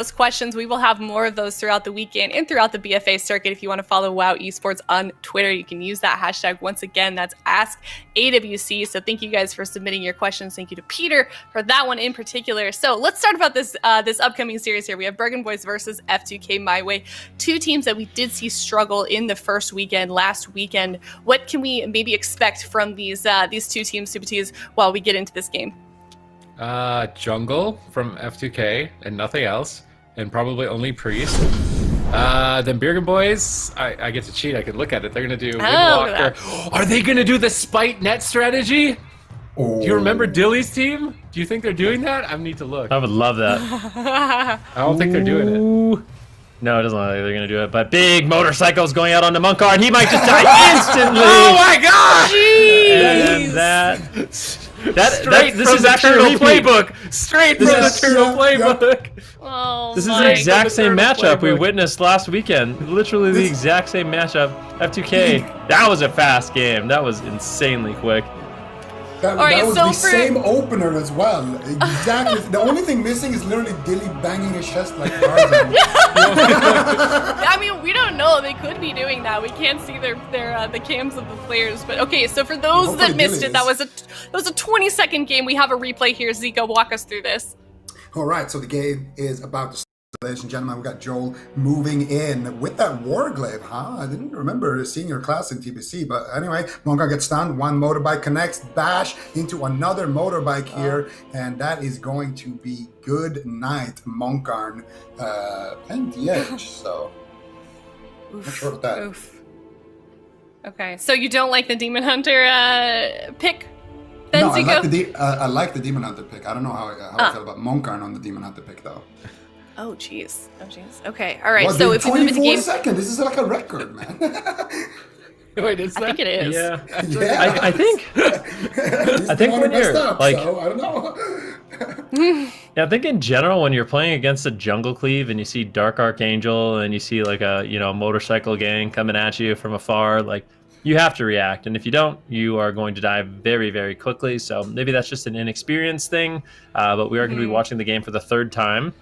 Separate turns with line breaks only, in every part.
those questions. We will have more of those throughout the weekend and throughout the BFA circuit. If you want to follow WoW Esports on Twitter, you can use that hashtag. Once again, that's AskAWC. So thank you guys for submitting your questions. Thank you to Peter for that one in particular. So let's start about this this upcoming series here. We have Bergen Boys versus F2K MyWay, two teams that we did see struggle in the first weekend, last weekend. What can we maybe expect from these two teams, Subatiz, while we get into this game?
Jungle from F2K and nothing else. And probably only Priest. Then Bergen Boys, I get to cheat. I could look at it. They're going to do Windwalker. Are they going to do the spite net strategy? Oh. Do you remember Dilly's team? Do you think they're doing that? I need to look.
I would love that.
I don't think they're doing it.
No, it doesn't look like they're going to do it. But big motorcycles going out on the Munkar, and he might just die instantly.
Oh my gosh!
And this is actually a
playbook. Straight from the Turtle playbook.
Oh,
this is the exact same matchup we witnessed last weekend. Literally the exact same matchup. F2K. That was a fast game. That was insanely quick.
That was the same opener as well. Exactly. The only thing missing is literally Dilly banging his chest like Tarzan.
I mean, we don't know. They could be doing that. We can't see the cams of the players. But okay, so for those that missed it, that was a 20-second game. We have a replay here. Zika, walk us through this.
All right, so the game is about to start. Ladies and gentlemen, we got Joel moving in with that Warglaive, huh? I didn't remember seeing your class in TBC, but anyway, Monkar gets stunned, one motorbike connects, bash into another motorbike here, and that is going to be good night, Monkarn. Playing DH, so not sure about that.
Oof. Okay, so you don't like the Demon Hunter pick? Then,
no, I like the Demon Hunter pick. I don't know how I feel about Monkarn on the Demon Hunter pick, though.
Oh, jeez. Oh, jeez. Okay. All right. Well, so if we move into game...
seconds. This is like a record, man.
Wait, is that?
I think it is.
Yeah. I think when you're like...
So, I don't know.
Yeah, I think in general, when you're playing against a jungle cleave and you see Dark Archangel and you see like a motorcycle gang coming at you from afar, like you have to react. And if you don't, you are going to die very, very quickly. So maybe that's just an inexperienced thing. But we are going to be watching the game for the third time.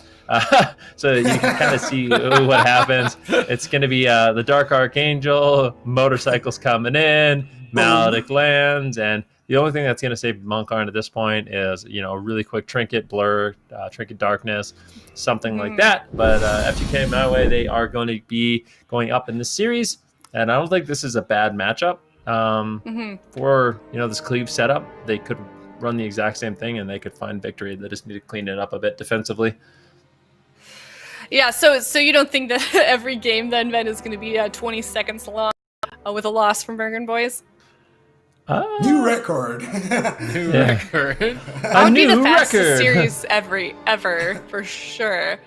So you can kind of see what happens. It's going to be the Dark Archangel, motorcycles coming in, Maledict lands, and the only thing that's going to save Monkarn at this point is, a really quick Trinket Blur, Trinket Darkness, something like that. But F2K MyWay, they are going to be going up in this series, and I don't think this is a bad matchup for this cleave setup. They could run the exact same thing, and they could find victory. They just need to clean it up a bit defensively.
Yeah, so you don't think that every game then, Ben, is going to be 20 seconds long with a loss from Bergen Boys?
New record.
New record.
That would be the fastest series ever, for sure.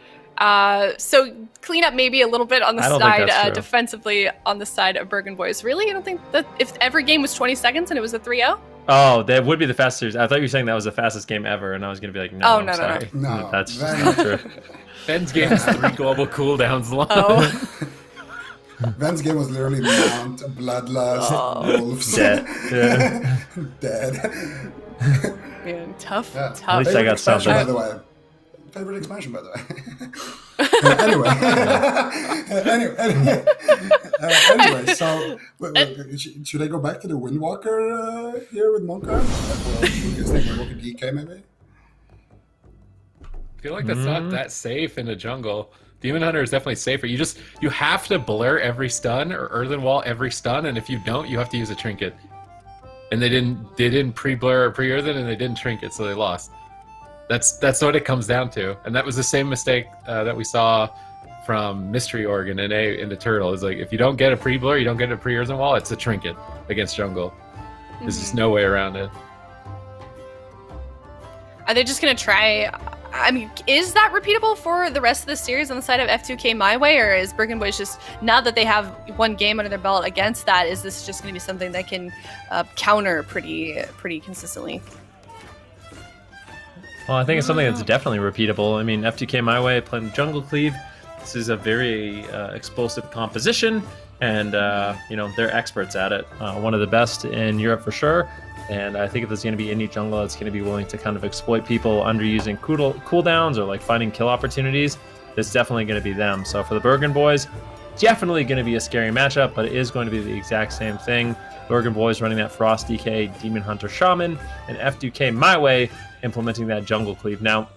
So clean up maybe a little bit on the side, defensively on the side of Bergen Boys. Really? You don't think that if every game was 20 seconds and it was a 3-0?
Oh, that would be the fastest series. I thought you were saying that was the fastest game ever, and I was going to be like, no,
no,
sorry.
No,
that's just not true.
Ben's game is 3 global cooldowns long.
Oh.
Ben's game was literally Mount, Bloodlust, Wolves.
Dead. Yeah.
Dead.
Man, tough.
At least I got something.
By the way. Favorite expansion, by the way. Anyway, so should I go back to the Windwalker here with Monkar? You guys think Windwalker DK maybe?
I feel like that's not that safe in the jungle. Demon Hunter is definitely safer. You have to blur every stun or earthen wall every stun, and if you don't, you have to use a trinket. And they didn't pre-blur or pre-earthen, and they didn't trinket, so they lost. That's what it comes down to, and that was the same mistake that we saw from Mystery Organ in the Turtle. Is like if you don't get a pre-blur, you don't get a pre-earthen wall, it's a trinket against jungle. There's just no way around it.
Are they just gonna try? I mean, is that repeatable for the rest of the series on the side of F2K MyWay, or is Bergen Boys just, now that they have one game under their belt against that, is this just going to be something that can counter pretty consistently?
Well, I think it's something that's definitely repeatable. I mean, F2K MyWay playing the Jungle Cleave. This is a very explosive composition, and they're experts at it. One of the best in Europe for sure. And I think if there's going to be any jungler that's going to be willing to kind of exploit people underusing cooldowns or like finding kill opportunities, it's definitely going to be them. So for the Bergen boys, definitely going to be a scary matchup, but it is going to be the exact same thing. Bergen boys running that Frost DK, Demon Hunter Shaman, and F2K MyWay implementing that jungle cleave. Now,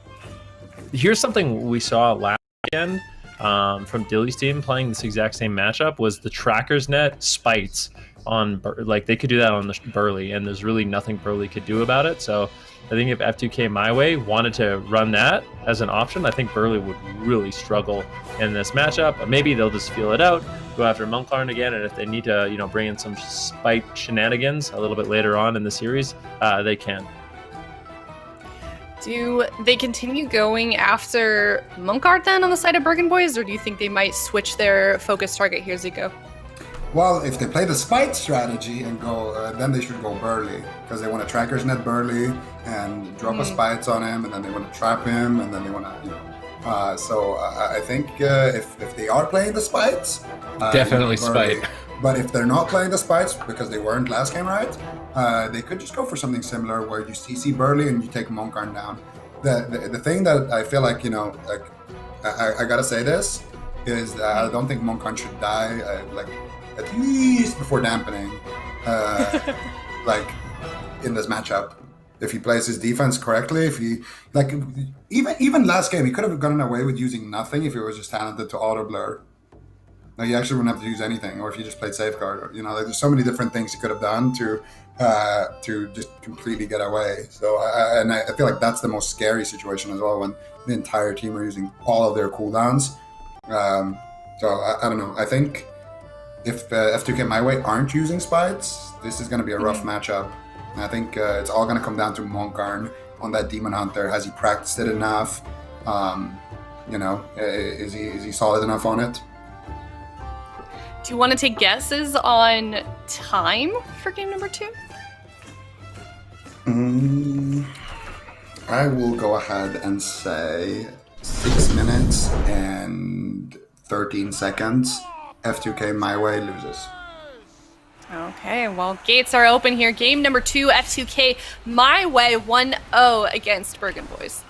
here's something we saw last weekend from Dilly's team playing this exact same matchup was the Tracker's Net Spites on, like, they could do that on the Burley, and there's really nothing Burley could do about it. So I think if F2K MyWay wanted to run that as an option, I think Burley would really struggle in this matchup. But maybe they'll just feel it out, go after Monkarn again, and if they need to, bring in some spite shenanigans a little bit later on in the series, they can.
Do they continue going after Munkard then on the side of Bergen boys, or do you think they might switch their focus target here as they go?
Well, if they play the spite strategy and go, then they should go Burley, because they want to Tracker's Net Burley and drop a spites on him, and then they want to trap him, and then they want to, so I think if they are playing the spites,
definitely spite.
But if they're not playing the spites because they weren't last game, right? They could just go for something similar where you CC Burley and you take Monkarn down. The thing that I feel like, I gotta say this is I don't think Monkarn should die at least before dampening, in this matchup. If he plays his defense correctly, if he even last game he could have gotten away with using nothing if he was just talented to auto blur. Now you actually wouldn't have to use anything, or if you just played safeguard, or, there's so many different things he could have done to just completely get away. So I feel like that's the most scary situation as well, when the entire team are using all of their cooldowns. So I don't know. I think if F2K MyWay aren't using spites, this is going to be a rough matchup. And I think it's all going to come down to Monkarn on that Demon Hunter. Has he practiced it enough? Is he solid enough on it?
Do you want to take guesses on time for game number 2?
I will go ahead and say 6 minutes and 13 seconds. F2K MyWay loses.
Okay, well, gates are open here. Game number 2, F2K MyWay 1-0 against Bergen boys.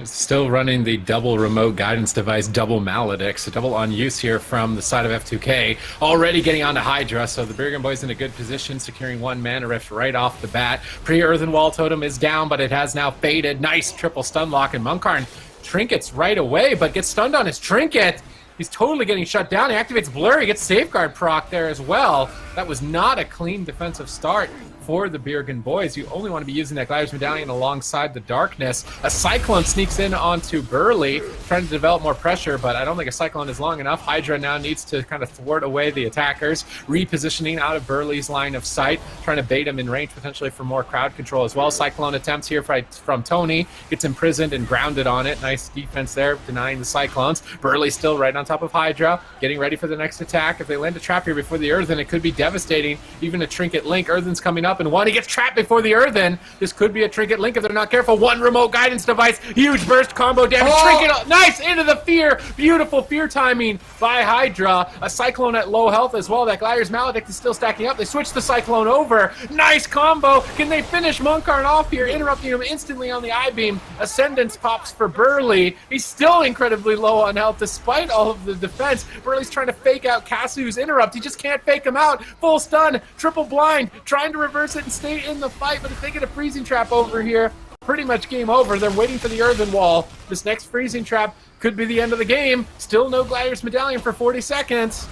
Still running the double remote guidance device, double Maledix, so double on use here from the side of F2K. Already getting onto Hydra, so the Bergen boys in a good position, securing 1 mana rift right off the bat. Pre-Earthen Wall Totem is down, but it has now faded. Nice triple stun lock, and Monkarn trinkets right away, but gets stunned on his trinket. He's totally getting shut down. He activates Blur. He gets Safeguard proc there as well. That was not a clean defensive start for the Bergen boys. You only want to be using that Gliders Medallion alongside the Darkness. A Cyclone sneaks in onto Burley, trying to develop more pressure, but I don't think a Cyclone is long enough. Hydra now needs to kind of thwart away the attackers, repositioning out of Burley's line of sight, trying to bait him in range potentially for more crowd control as well. Cyclone attempts here from Tony, gets imprisoned and grounded on it. Nice defense there, denying the Cyclones. Burley still right on top of Hydra, getting ready for the next attack. If they land a trap here before the Earthen, it could be devastating. Even a Trinket Link. Earthen's coming up, and one, he gets trapped before the Earthen. This could be a Trinket Link if they're not careful. One remote guidance device, huge burst combo damage. Trinket, nice, into the fear. Beautiful fear timing by Hydra. A Cyclone at low health as well. That Gliders Maledict is still stacking up. They switch the Cyclone over. Nice combo. Can they finish Monkarn off here, interrupting him instantly on the I-beam? Ascendance pops for Burley. He's still incredibly low on health despite all of the defense. Burley's trying to fake out Kasu's interrupt. He just can't fake him out. Full stun, triple blind, trying to reverse it and stay in the fight, but if they get a freezing trap over here, pretty much game over. They're waiting for the Earthen Wall. This next freezing trap could be the end of the game. Still no Gliders Medallion for 40 seconds.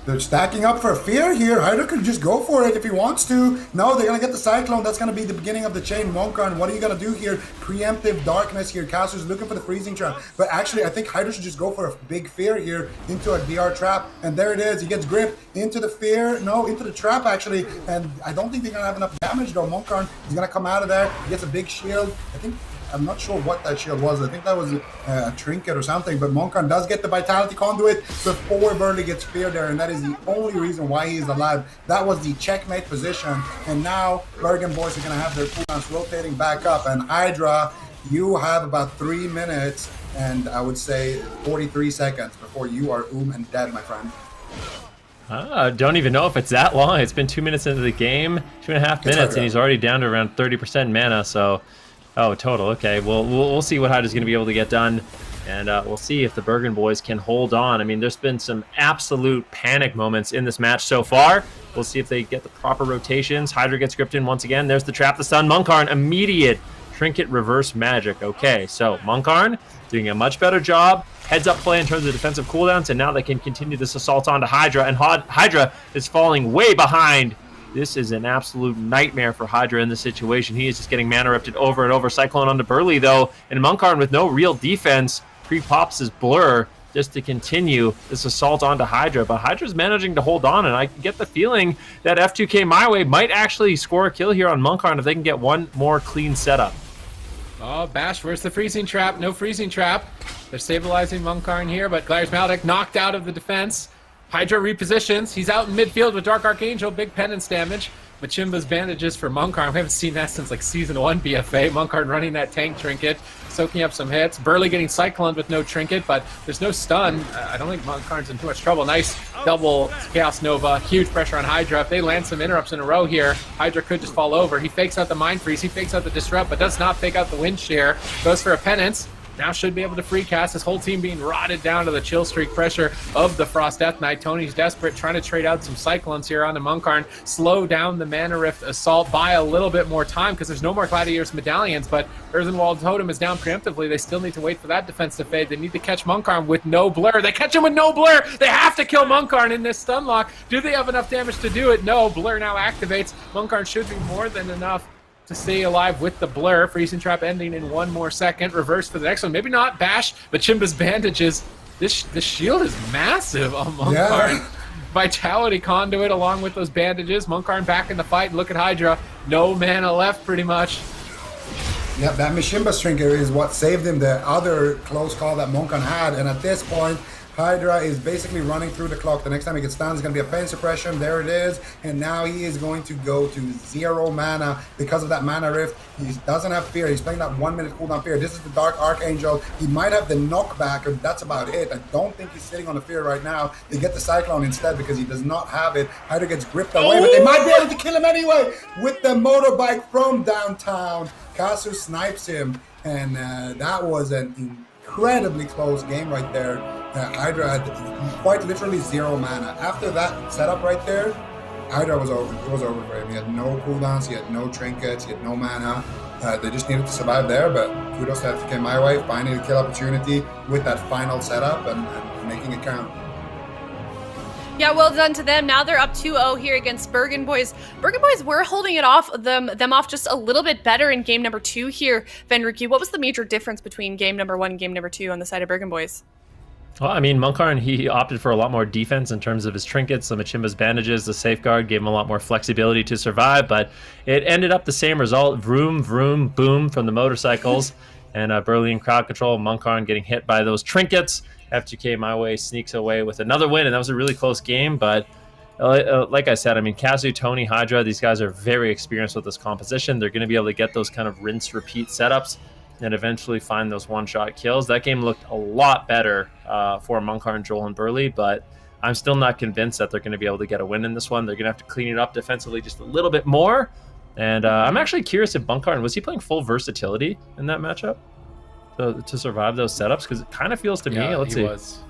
They're stacking up for a fear here. Hydra could just go for it if he wants to. No, they're going to get the Cyclone. That's going to be the beginning of the chain. Monkarn, what are you going to do here? Preemptive Darkness here. Kasu's looking for the freezing trap. But actually, I think Hydra should just go for a big fear here into a DR trap. And there it is. He gets gripped into the fear. No, into the trap, actually. And I don't think they're going to have enough damage, though. Monkarn is going to come out of there. He gets a big shield. I'm not sure what that shield was. I think that was a trinket or something, but Monkarn does get the Vitality Conduit before Burley gets feared there, and that is the only reason why he is alive. That was the checkmate position, and now Bergen boys are going to have their cooldowns rotating back up, and Hydra, you have about 3 minutes, and I would say 43 seconds before you are and dead, my friend.
Don't even know if it's that long. It's been 2 minutes into the game, 2.5 minutes, and he's already down to around 30% mana, so... Oh, total. Okay. Well, we'll see what Hydra's going to be able to get done And we'll see if the Bergen boys can hold on. I mean, there's been some absolute panic moments in this match so far. We'll see if they get the proper rotations. Hydra gets gripped in once again. There's the trap, the stun. Monkarn, immediate trinket reverse magic. Okay, so Monkarn doing a much better job. Heads up play in terms of defensive cooldowns, and now they can continue this assault onto Hydra, and Hydra is falling way behind. This is an absolute nightmare for Hydra in this situation. He is just getting mana rifted over and over. Cyclone onto Burley, though, and Monkarn with no real defense pre-pops his blur just to continue this assault onto Hydra. But Hydra's managing to hold on, and I get the feeling that F2K MyWay might actually score a kill here on Monkarn if they can get one more clean setup.
Oh, Bash, where's the freezing trap? No freezing trap. They're stabilizing Monkarn here, but Glaire's Maledict knocked out of the defense. Hydra repositions. He's out in midfield with Dark Archangel. Big penance damage. Machimba's bandages for Monkarn. We haven't seen that since like Season 1 BFA. Monkarn running that tank trinket, soaking up some hits. Burley getting cycloned with no trinket, but there's no stun. I don't think Monkarn's in too much trouble. Nice double Chaos Nova. Huge pressure on Hydra. If they land some interrupts in a row here, Hydra could just fall over. He fakes out the Mind Freeze. He fakes out the Disrupt, but does not fake out the Wind Shear. Goes for a penance. Now should be able to free cast. His whole team being rotted down to the chill streak pressure of the Frost Death Knight. Tony's desperate, trying to trade out some Cyclones here onto Monkarn. Slow down the Mana Rift assault, buy a little bit more time because there's no more Gladiators medallions, but Earthenwald Totem is down preemptively. They still need to wait for that defense to fade. They need to catch Monkarn with no blur. They catch him with no blur. They have to kill Monkarn in this stun lock. Do they have enough damage to do it? No. Blur now activates. Monkarn should be more than enough to stay alive with the blur. Freezing trap ending in 1 more second. Reverse for the next one. Maybe not Bash, but Chimba's bandages. This shield is massive on Monkarn. Yeah. Vitality conduit along with those bandages. Monkarn back in the fight. Look at Hydra. No mana left pretty much.
Yep, that Mishimba Stringer is what saved him the other close call that Monkarn had. And at this point, Hydra is basically running through the clock. The next time he gets down, it's going to be a pain suppression. There it is. And now he is going to go to 0 mana because of that mana rift. He doesn't have fear. He's playing that 1 minute cooldown fear. This is the Dark Archangel. He might have the knockback, and that's about it. I don't think he's sitting on the fear right now. They get the Cyclone instead because he does not have it. Hydra gets gripped away, but they might be able to kill him anyway with the motorbike from downtown. Kasu snipes him, and that was an incredibly close game right there. Hydra had quite literally 0 mana. After that setup right there, Hydra was over. It was over for him. He had no cooldowns, he had no trinkets, he had no mana. They just needed to survive there, but kudos to F2K MyWay, finding a kill opportunity with that final setup and making it count.
Yeah, well done to them. Now they're up 2-0 here against Bergen boys. Bergen boys were holding it off them off just a little bit better in game number 2 here. Venrique, what was the major difference between game number 1 and game number 2 on the side of Bergen boys?
Well, I mean, Monkarn, he opted for a lot more defense in terms of his trinkets, the Machimba's bandages, the safeguard, gave him a lot more flexibility to survive, but it ended up the same result. Vroom, vroom, boom from the motorcycles, and Burley in crowd control, Monkarn getting hit by those trinkets. F2K MyWay sneaks away with another win, and that was a really close game, but like I said, I mean, Kazu, Tony, Hydra, these guys are very experienced with this composition. They're going to be able to get those kind of rinse-repeat setups and eventually find those one-shot kills. That game looked a lot better for Monkarn, Joel, and Burley, but I'm still not convinced that they're going to be able to get a win in this one. They're going to have to clean it up defensively just a little bit more, and I'm actually curious if Monkarn, was he playing full versatility in that matchup to survive those setups? Because it kind of feels to me, let's see.
Was.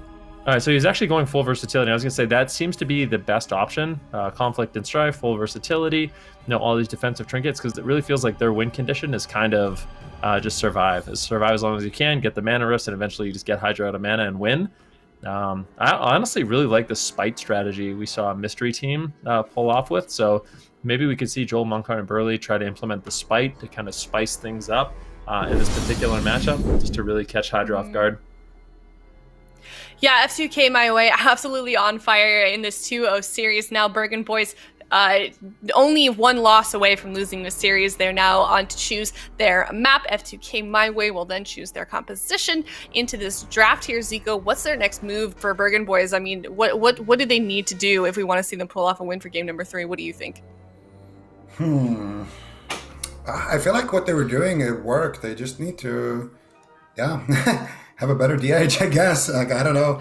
All right, so he's actually going full versatility. I was going to say that seems to be the best option. Conflict and Strife, full versatility, all these defensive trinkets, because it really feels like their win condition is kind of just survive as long as you can, get the mana rifts, and eventually you just get Hydra out of mana and win. I honestly really like the spite strategy we saw a Mystery Team pull off with, so maybe we could see Joel, Monkarn, and Burley try to implement the spite to kind of spice things up in this particular matchup, just to really catch Hydra off guard.
Yeah, F2K MyWay absolutely on fire in this 2-0 series. Now Bergen boys only 1 loss away from losing the series. They're now on to choose their map. F2K MyWay will then choose their composition into this draft here. Zico, what's their next move for Bergen boys? I mean, what do they need to do if we want to see them pull off a win for game number 3? What do you think?
I feel like what they were doing, it worked. They just need to, have a better DH, I guess. Like, I don't know.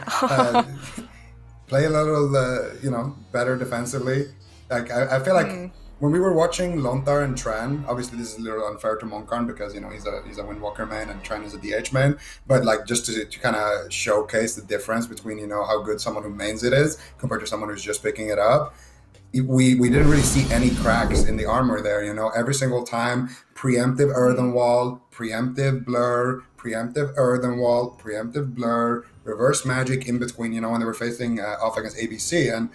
Play a little, better defensively. Like, I feel like when we were watching Lontar and Tran, obviously this is a little unfair to Monkarn because he's a Windwalker main and Tran is a DH main. But like just to kind of showcase the difference between how good someone who mains it is compared to someone who's just picking it up. We didn't really see any cracks in the armor there. Every single time, preemptive earthen wall, preemptive blur, preemptive earthen wall, preemptive blur, reverse magic in between, when they were facing off against ABC. And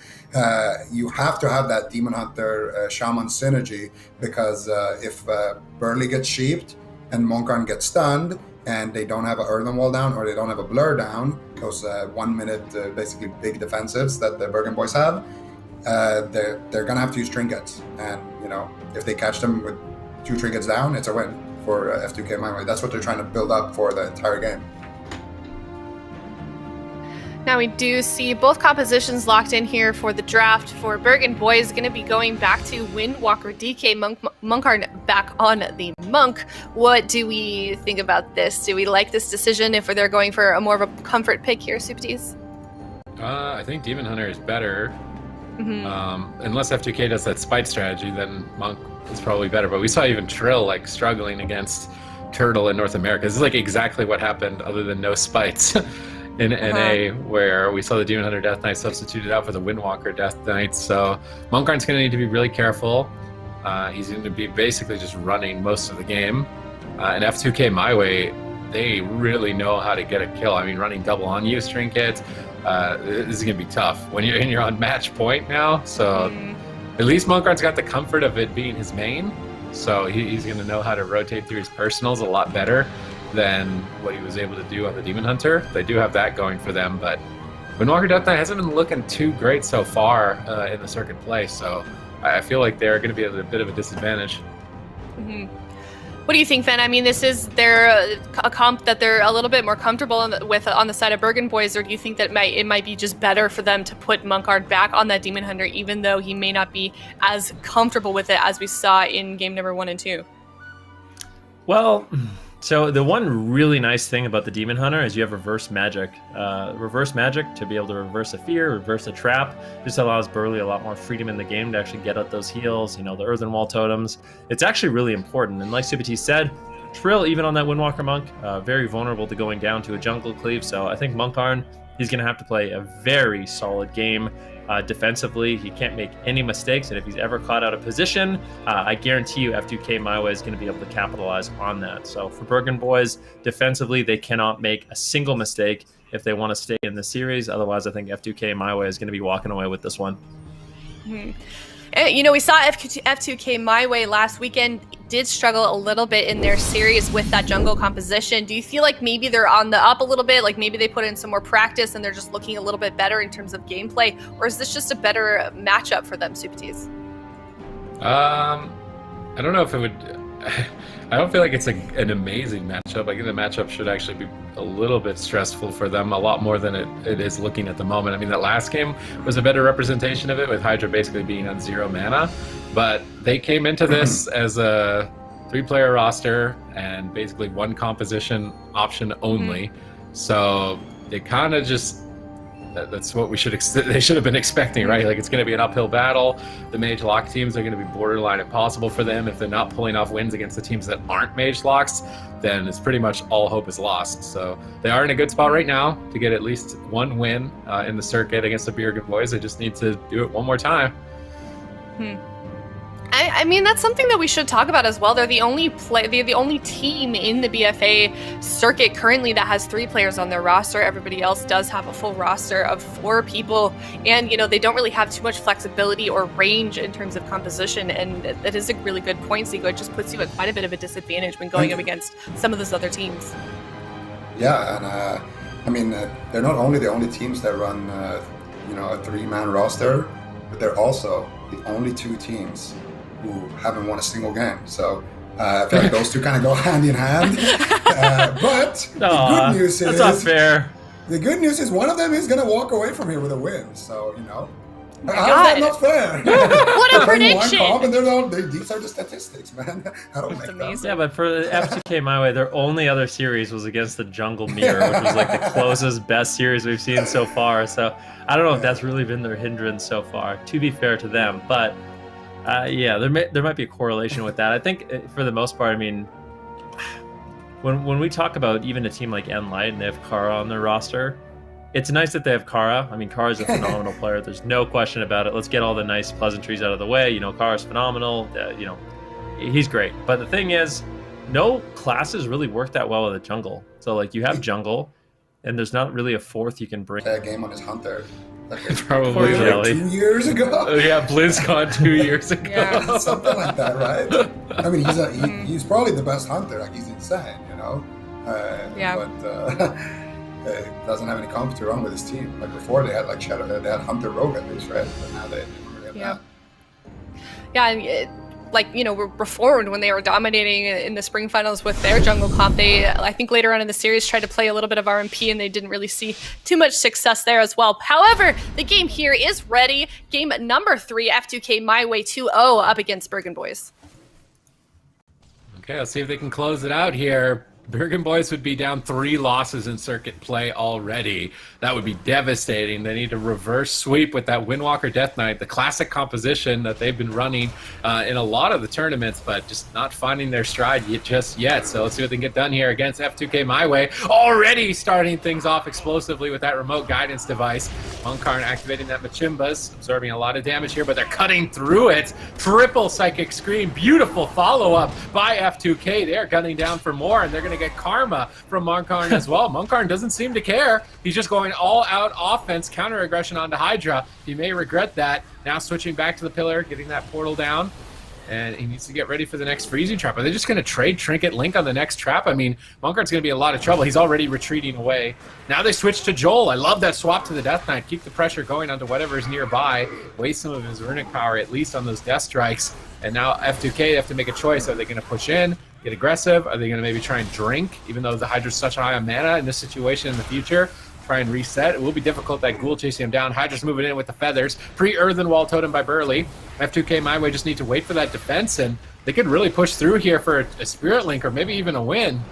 you have to have that Demon Hunter Shaman synergy because if Burley gets sheeped and Monkarn gets stunned and they don't have an earthen wall down or they don't have a blur down, those 1 minute basically big defensives that the Bergen boys have, they're going to have to use trinkets. And, if they catch them with 2 trinkets down, it's a win for F2K MyWay. That's what they're trying to build up for the entire game.
Now we do see both compositions locked in here for the draft. For Bergen boys, going to be going back to Windwalker DK, Monkarn back on the Monk. What do we think about this? Do we like this decision if they're going for a more of a comfort pick here, Supatis?
I think Demon Hunter is better. Unless F2K does that spite strategy, then Monk is probably better. But we saw even Trill like struggling against Turtle in North America. This is like exactly what happened other than no spites in NA, where we saw the Demon Hunter Death Knight substituted out for the Windwalker Death Knight. So Monkarn's going to need to be really careful. He's going to be basically just running most of the game. And F2K MyWay, they really know how to get a kill. I mean, running double on-use trinkets, this is going to be tough when you're on match point now. So at least Monkarn's got the comfort of it being his main. So he's going to know how to rotate through his personals a lot better than what he was able to do on the Demon Hunter. They do have that going for them, but Windwalker Death Knight hasn't been looking too great so far in the circuit play, so I feel like they're going to be at a bit of a disadvantage.
What do you think, Fen? I mean, this is a comp that they're a little bit more comfortable with on the side of Bergen boys, or do you think that it might be just better for them to put Monkarn back on that Demon Hunter, even though he may not be as comfortable with it as we saw in game number 1 and 2?
Well, so the one really nice thing about the Demon Hunter is you have reverse magic. Reverse magic to be able to reverse a fear, reverse a trap. This allows Burley a lot more freedom in the game to actually get at those heals, the earthen wall totems. It's actually really important. And like Supatis said, Trill, even on that Windwalker Monk, very vulnerable to going down to a jungle cleave. So I think Monkarn, he's going to have to play a very solid game. Defensively, he can't make any mistakes, and if he's ever caught out of position, I guarantee you F2K MyWay is going to be able to capitalize on that. So for Bergen boys, defensively, they cannot make a single mistake if they want to stay in the series. Otherwise, I think F2K MyWay is going to be walking away with this one.
We saw F2K MyWay last weekend did struggle a little bit in their series with that jungle composition. Do you feel like maybe they're on the up a little bit, like maybe they put in some more practice and they're just looking a little bit better in terms of gameplay, or is this just a better matchup for them, Supatis?
I don't know if it would... I don't feel like it's an amazing matchup. I think the matchup should actually be a little bit stressful for them, a lot more than it is looking at the moment. I mean, that last game was a better representation of it, with Hydra basically being on 0 mana. But they came into this as a 3-player roster and basically 1 composition option only. So they kind of just... That's what they should have been expecting, right? Like, it's going to be an uphill battle. The mage lock teams are going to be borderline impossible for them. If they're not pulling off wins against the teams that aren't mage locks, then it's pretty much all hope is lost. So they are in a good spot right now to get at least 1 win in the circuit against the Bergen boys. They just need to do it one more time.
I mean, that's something that we should talk about as well. They're the only team in the BFA circuit currently that has 3 players on their roster. Everybody else does have a full roster of 4 people, and they don't really have too much flexibility or range in terms of composition. And that is a really good point, Zico. It just puts you at quite a bit of a disadvantage when going up against some of those other teams.
Yeah, and I mean, they're not only the only teams that run a 3-man roster, but they're also the only 2 teams who haven't won a single game. So I feel like those two kind of go hand in hand. But the good news is...
That's not fair.
The good news is one of them is going to walk away from here with a win. So,
how's
that not fair?
What a prediction!
These are the statistics, man. I don't make them.
Yeah, but for the F2K MyWay, their only other series was against the Jungle Mirror, which was like the closest, best series we've seen so far. So I don't know if that's really been their hindrance so far, to be fair to them. But Yeah, there might be a correlation with that. I think for the most part, I mean, when we talk about even a team like Enlight and they have Kara on their roster, it's nice that they have Kara. I mean, Kara's a phenomenal player. There's no question about it. Let's get all the nice pleasantries out of the way. You know, Kara's phenomenal. You know, he's great. But the thing is, no classes really work that well with a jungle. So like you have jungle, and there's not really a fourth you can bring.
That game on his hunter.
Probably
Like
2 years ago.
Oh, yeah, BlizzCon 2 years ago.
Yeah.
Something like that, right? I mean, he's probably the best hunter. Like, he's insane, you know?
Yeah.
But doesn't have any comp to run with his team. Like, before they had, like, Shadow, they had Hunter Rogue at least, right? But now they don't really have that.
Yeah, and like, you know, were reformed when they were dominating in the spring finals with their jungle comp. They, I think later on in the series, tried to play a little bit of RMP, and they didn't really see too much success there as well. However, the game here is ready. Game number 3, F2K MyWay 2-0 up against Bergen boys.
Okay, let's see if they can close it out here. Bergen boys would be down 3 losses in circuit play already. That would be devastating. They need to reverse sweep with that Windwalker Death Knight, the classic composition that they've been running in a lot of the tournaments, but just not finding their stride just yet. So let's see what they can get done here against F2K MyWay. Already starting things off explosively with that remote guidance device. Monkarn activating that Machimbas, absorbing a lot of damage here, but they're cutting through it. Triple Psychic Scream. Beautiful follow-up by F2K. They're gunning down for more, and they're going to get karma from Monkarn as well. Monkarn doesn't seem to care. He's just going all-out offense, counter-aggression onto Hydra. He may regret that. Now switching back to the pillar, getting that portal down. And he needs to get ready for the next freezing trap. Are they just going to trade Trinket Link on the next trap? I mean, Monkarn's going to be in a lot of trouble. He's already retreating away. Now they switch to Joel. I love that swap to the Death Knight. Keep the pressure going onto whatever is nearby. Waste some of his runic power, at least on those Death Strikes. And now F2K, they have to make a choice. Are they going to push in, get aggressive? Are they going to maybe try and drink, even though the Hydra's such high on mana in this situation in the future? Try and reset. It will be difficult, that Ghoul chasing him down. Hydra's moving in with the feathers. Pre-Earthen Wall totem by Burley. F2K MyWay just need to wait for that defense, and they could really push through here for a Spirit Link or maybe even a win.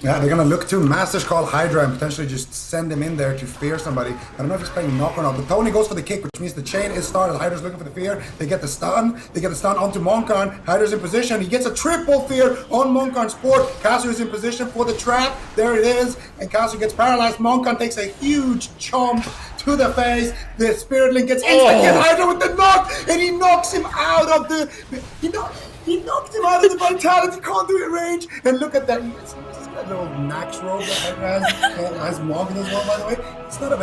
Yeah, they're going to look to Masters Call Hydra and potentially just send him in there to fear somebody. I don't know if he's playing knock or not, but Tony goes for the kick, which means the chain is started. Hydra's looking for the fear. They get the stun. They get the stun onto Monkarn. Hydra's in position. He gets a triple fear on Monkarn's port. Kazu is in position for the trap. There it is. And Kazu gets paralyzed. Monkarn takes a huge chomp to the face. The Spirit Link gets instant hit Hydra with the knock, and he knocks him out of the... He knocked him out of the Vitality Conduit range. And look at that. That little Nax robe that Hydra has Morgan as well, by the way. It's not a